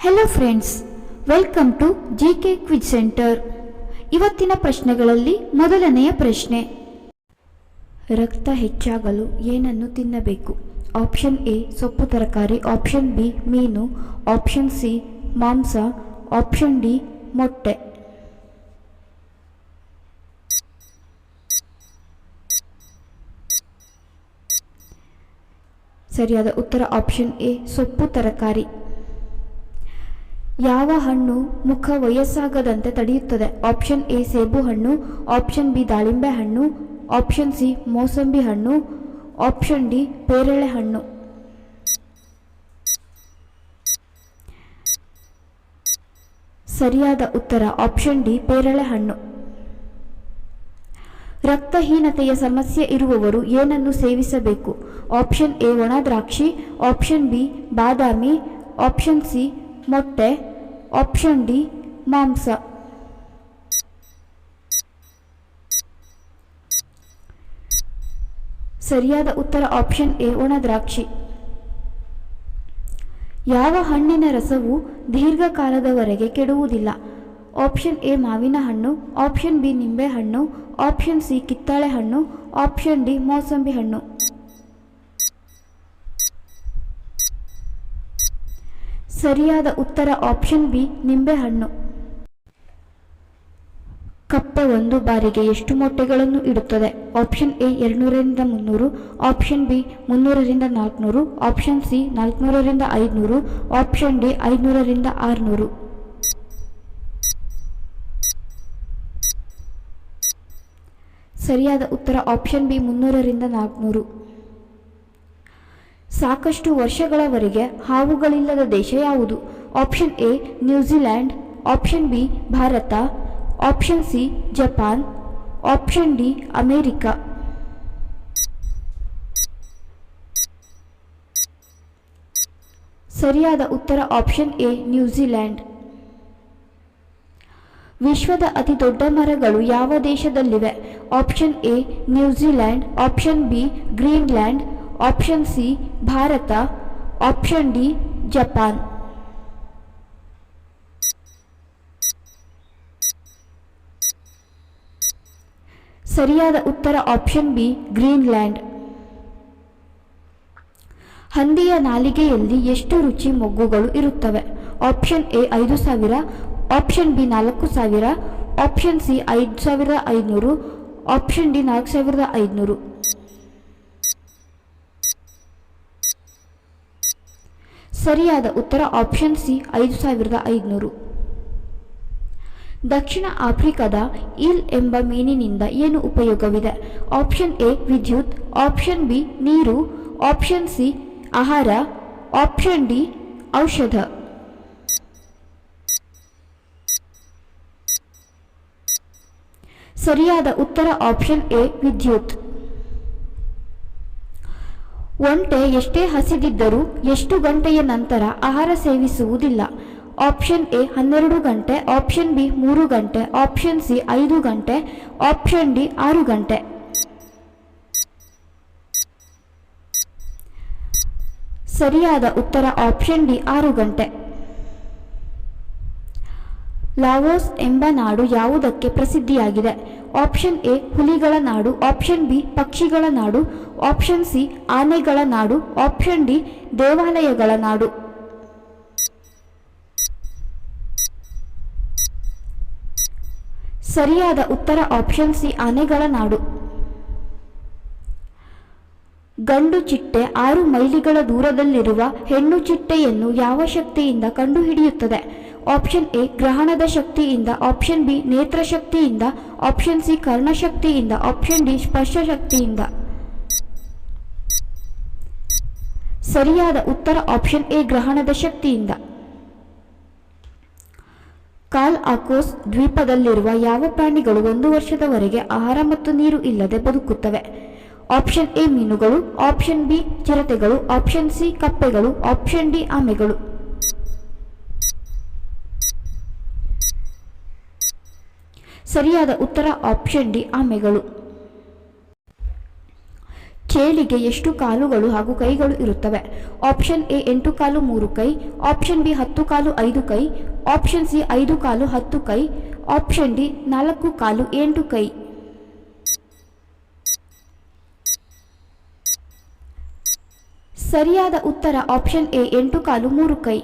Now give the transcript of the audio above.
Hello friends, welcome to GK quiz centre. ಇವತ್ತಿನ ಪ್ರಶ್ನೆಗಳಲ್ಲಿ ಮೊದಲನೆಯ ಪ್ರಶ್ನೆ, ರಕ್ತ ಹೆಚ್ಚಾಗಲು ಏನನ್ನು ತಿನ್ನಬೇಕು? ಆಪ್ಷನ್ ಎ ಸೊಪ್ಪು ತರಕಾರಿ, ಆಪ್ಷನ್ ಬಿ ಮೀನು, ಆಪ್ಷನ್ ಸಿ ಮಾಂಸ, ಆಪ್ಷನ್ ಡಿ ಮೊಟ್ಟೆ. ಸರಿಯಾದ ಉತ್ತರ ಆಪ್ಷನ್ ಎ ಸೊಪ್ಪು ತರಕಾರಿ. ಯಾವ ಹಣ್ಣು ಮುಖ ವಯಸ್ಸಾಗದಂತೆ ತಡೆಯುತ್ತದೆ? ಆಪ್ಷನ್ ಎ ಸೇಬು ಹಣ್ಣು, ಆಪ್ಷನ್ ಬಿ ದಾಳಿಂಬೆ ಹಣ್ಣು, ಆಪ್ಷನ್ ಸಿ ಮೋಸಂಬಿ ಹಣ್ಣು, ಆಪ್ಷನ್ ಡಿ ಪೇರಳೆ ಹಣ್ಣು. ಸರಿಯಾದ ಉತ್ತರ ಆಪ್ಷನ್ ಡಿ ಪೇರಳೆ ಹಣ್ಣು. ರಕ್ತಹೀನತೆಯ ಸಮಸ್ಯೆ ಇರುವವರು ಏನನ್ನು ಸೇವಿಸಬೇಕು? ಆಪ್ಷನ್ ಎ ಒಣ ದ್ರಾಕ್ಷಿ, ಆಪ್ಷನ್ ಬಿ ಬಾದಾಮಿ, ಆಪ್ಷನ್ ಸಿ ಮೊಟ್ಟೆ, ಆಪ್ಷನ್ ಡಿ ಮಾಂಸ. ಸರಿಯಾದ ಉತ್ತರ ಆಪ್ಷನ್ ಎ ಒಣ ದ್ರಾಕ್ಷಿ. ಯಾವ ಹಣ್ಣಿನ ರಸವು ದೀರ್ಘಕಾಲದವರೆಗೆ ಕೆಡುವುದಿಲ್ಲ? ಆಪ್ಷನ್ ಎ ಮಾವಿನ ಹಣ್ಣು, ಆಪ್ಷನ್ ಬಿ ನಿಂಬೆ ಹಣ್ಣು, ಆಪ್ಷನ್ ಸಿ ಕಿತ್ತಳೆ ಹಣ್ಣು, ಆಪ್ಷನ್ ಡಿ ಮೋಸಂಬಿ ಹಣ್ಣು. ಸರಿಯಾದ ಉತ್ತರ ಆಪ್ಷನ್ ಬಿ ನಿಂಬೆ ಹಣ್ಣು. ಕಪ್ಪೆ ಒಂದು ಬಾರಿಗೆ ಎಷ್ಟು ಮೊಟ್ಟೆಗಳನ್ನು ಇಡುತ್ತದೆ? ಆಪ್ಷನ್ ಎ 200ರಿಂದ 300, ಆಪ್ಷನ್ ಬಿ 300ರಿಂದ 400, ಆಪ್ಷನ್ ಸಿ 400ರಿಂದ 500, ಆಪ್ಷನ್ ಡಿ 500ರಿಂದ 600. ಸರಿಯಾದ ಉತ್ತರ ಆಪ್ಷನ್ ಬಿ 300ರಿಂದ 400. ಸಾಕಷ್ಟು ವರ್ಷಗಳವರೆಗೆ ಹಾವುಗಳಿಲ್ಲದ ದೇಶ ಯಾವುದು? Option A New Zealand, option B Bharat, option C Japan, option D America. ಸರಿಯಾದ ಉತ್ತರ ಆಪ್ಷನ್ ಎ ನ್ಯೂಜಿಲ್ಯಾಂಡ್. ವಿಶ್ವದ ಅತಿ ದೊಡ್ಡ ಮರಗಳು ಯಾವ ದೇಶದಲ್ಲಿವೆ? Option A New Zealand, option B Greenland, option C Bharat, option D Japan. ಸರಿಯಾದ ಉತ್ತರ ಆಪ್ಷನ್ ಬಿ ಗ್ರೀನ್ಲ್ಯಾಂಡ್. ಹಂದಿಯ ನಾಲಿಗೆಯಲ್ಲಿ ಎಷ್ಟು ರುಚಿ ಮೊಗ್ಗುಗಳು ಇರುತ್ತವೆ? Option A 5000, option B 4000, option C 5500, option D 4500. ಸರಿಯಾದ ಉತ್ತರ ಆಪ್ಷನ್ ಸಿ 5500. ದಕ್ಷಿಣ ಆಫ್ರಿಕಾದ ಈಲ್ ಎಂಬ ಮೀನಿನಿಂದ ಏನು ಉಪಯೋಗವಿದೆ? ಆಪ್ಷನ್ ಎ ವಿದ್ಯುತ್, ಆಪ್ಷನ್ ಬಿ ನೀರು, ಆಪ್ಷನ್ ಸಿ ಆಹಾರ, ಆಪ್ಷನ್ ಡಿ ಔಷಧ. ಸರಿಯಾದ ಉತ್ತರ ಆಪ್ಷನ್ ಎ ವಿದ್ಯುತ್. ಒಂಟೆ ಎಷ್ಟೇ ಹಸಿದಿದ್ದರೂ ಎಷ್ಟು ಗಂಟೆಯ ನಂತರ ಆಹಾರ ಸೇವಿಸುವುದಿಲ್ಲ? ಆಪ್ಷನ್ ಎ 12 ಗಂಟೆ, ಆಪ್ಷನ್ ಬಿ 3 ಗಂಟೆ, ಆಪ್ಷನ್ ಸಿ 5 ಗಂಟೆ, ಆಪ್ಷನ್ ಡಿ 6 ಗಂಟೆ. ಸರಿಯಾದ ಉತ್ತರ ಆಪ್ಷನ್ ಡಿ 6 ಗಂಟೆ. ಲಾವೋಸ್ ಎಂಬ ನಾಡು ಯಾವುದಕ್ಕೆ ಪ್ರಸಿದ್ಧಿಯಾಗಿದೆ? ಆಪ್ಷನ್ ಎ ಹುಲಿಗಳ ನಾಡು, ಆಪ್ಷನ್ ಬಿ ಪಕ್ಷಿಗಳ ನಾಡು, ಆಪ್ಷನ್ ಸಿ ಆನೆಗಳ ನಾಡು, ಆಪ್ಷನ್ ಡಿ ದೇವಾಲಯಗಳ ನಾಡು. ಸರಿಯಾದ ಉತ್ತರ ಆಪ್ಷನ್ ಸಿ ಆನೆಗಳ ನಾಡು. ಗಂಡು ಚಿಟ್ಟೆ 6 ಮೈಲಿಗಳ ದೂರದಲ್ಲಿರುವ ಹೆಣ್ಣು ಚಿಟ್ಟೆಯನ್ನು ಯಾವ ಶಕ್ತಿಯಿಂದ ಕಂಡುಹಿಡಿಯುತ್ತದೆ? ಆಪ್ಷನ್ ಎ ಗ್ರಹಣದ ಶಕ್ತಿಯಿಂದ, ಆಪ್ಷನ್ ಬಿ ನೇತ್ರ ಶಕ್ತಿಯಿಂದ, ಆಪ್ಷನ್ ಸಿ ಕರ್ಣಶಕ್ತಿಯಿಂದ, ಆಪ್ಷನ್ ಡಿ ಸ್ಪರ್ಶ ಶಕ್ತಿಯಿಂದ. ಸರಿಯಾದ ಉತ್ತರ ಆಪ್ಷನ್ ಎ ಗ್ರಹಣದ ಶಕ್ತಿಯಿಂದ. ಕಾಲ್ ಆಕೋಸ್ ದ್ವೀಪದಲ್ಲಿರುವ ಯಾವ ಪ್ರಾಣಿಗಳು 1 ವರ್ಷದವರೆಗೆ ಆಹಾರ ಮತ್ತು ನೀರು ಇಲ್ಲದೆ ಬದುಕುತ್ತವೆ? ಆಪ್ಷನ್ ಎ ಮೀನುಗಳು, ಆಪ್ಷನ್ ಬಿ ಚಿರತೆಗಳು, ಆಪ್ಷನ್ ಸಿ ಕಪ್ಪೆಗಳು, ಆಪ್ಷನ್ ಡಿ ಆಮೆಗಳು. ಸರಿಯಾದ ಉತ್ತರ ಆಪ್ಷನ್ ಡಿ ಆಮೆಗಳು. ಚೇಳಿಗೆ ಎಷ್ಟು ಕಾಲುಗಳು ಹಾಗೂ ಕೈಗಳು ಇರುತ್ತವೆ? ಆಪ್ಷನ್ ಎ 8 ಕಾಲು 3 ಕೈ, ಆಪ್ಷನ್ ಬಿ 10 ಕಾಲು 5 ಕೈ, ಆಪ್ಷನ್ ಸಿ 5 ಕಾಲು 10 ಕೈ, ಆಪ್ಷನ್ ಡಿ 4 ಕಾಲು 8 ಕೈ. ಸರಿಯಾದ ಉತ್ತರ ಆಪ್ಷನ್ ಎ 8 ಕಾಲು 3 ಕೈ.